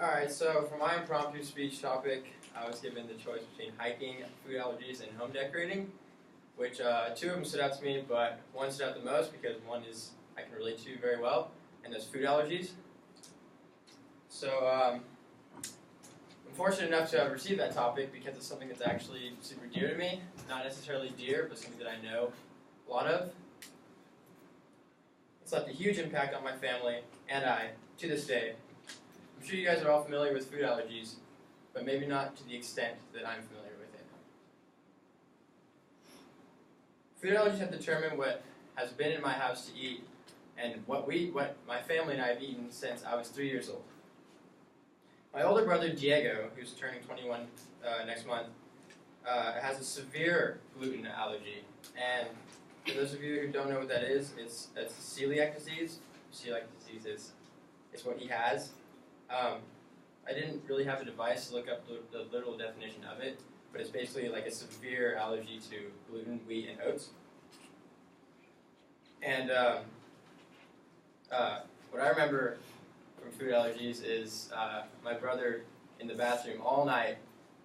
Alright, so for my impromptu speech topic, I was given the choice between hiking, food allergies, and home decorating, which two of them stood out to me, but one stood out the most because one is I can relate to very well, and that's food allergies. So I'm fortunate enough to have received that topic because it's something that's actually super dear to me. Not necessarily dear, but something that I know a lot of. It's left a huge impact on my family and I, to this day. I'm sure you guys are all familiar with food allergies, but maybe not to the extent that I'm familiar with it. Food allergies have determined what has been in my house to eat and what my family and I have eaten since I was 3 years old. My older brother Diego, who's turning 21 next month, has a severe gluten allergy. And for those of you who don't know what that is, it's celiac disease. Celiac disease is what he has. I didn't really have a device to look up the literal definition of it, but it's basically like a severe allergy to gluten, wheat, and oats. And what I remember from food allergies is my brother in the bathroom all night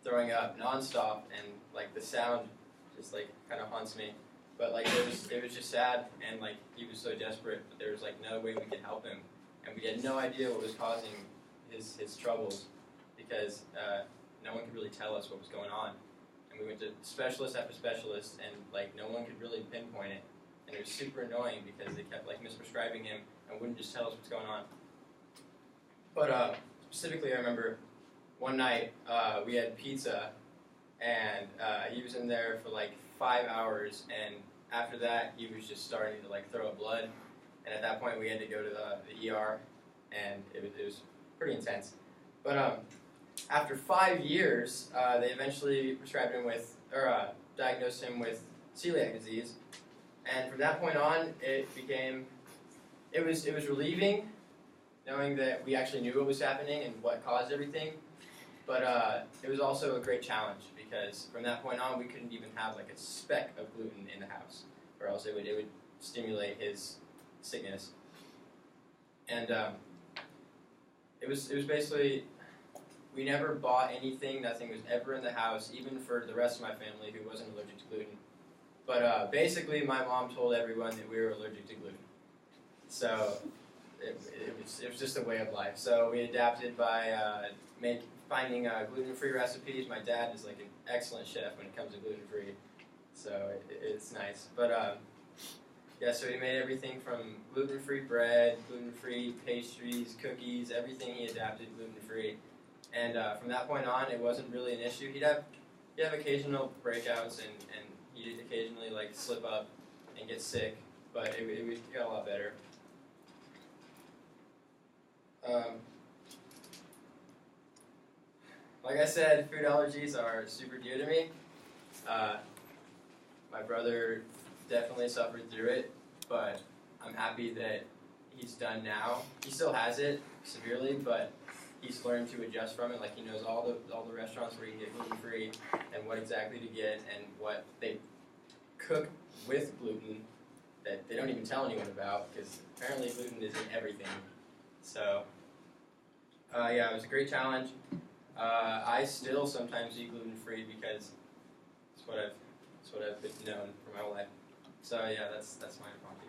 throwing up nonstop, and like the sound just like kind of haunts me. But like it was just sad, and like he was so desperate, but there was like no way we could help him, and we had no idea what was causing his troubles because no one could really tell us what was going on. And we went to specialist after specialist, and like no one could really pinpoint it, and it was super annoying because they kept like misprescribing him and wouldn't just tell us what's going on. But specifically, I remember one night we had pizza, and he was in there for like 5 hours, and after that he was just starting to like throw up blood, and at that point we had to go to the ER, and it was pretty intense. But after 5 years, they eventually prescribed him with, or diagnosed him with celiac disease, and from that point on, it was relieving, knowing that we actually knew what was happening and what caused everything. But it was also a great challenge because from that point on, we couldn't even have like a speck of gluten in the house, or else it would stimulate his sickness. And it was basically, we never bought anything. Nothing was ever in the house, even for the rest of my family who wasn't allergic to gluten. But basically, my mom told everyone that we were allergic to gluten. So it was just a way of life. So we adapted by finding gluten-free recipes. My dad is like an excellent chef when it comes to gluten-free, so it's nice. But yeah, so he made everything from gluten-free bread, gluten-free pastries, cookies, everything he adapted gluten-free. And from that point on, it wasn't really an issue. He'd have occasional breakouts, and he'd occasionally like slip up and get sick, but it got a lot better. Like I said, food allergies are super dear to me. My brother definitely suffered through it, but I'm happy that he's done now. He still has it severely, but he's learned to adjust from it. Like he knows all the restaurants where you can get gluten-free and what exactly to get and what they cook with gluten that they don't even tell anyone about because apparently gluten is in everything. So yeah, it was a great challenge. I still sometimes eat gluten-free because it's what I've known for my whole life. So yeah, that's my impromptu.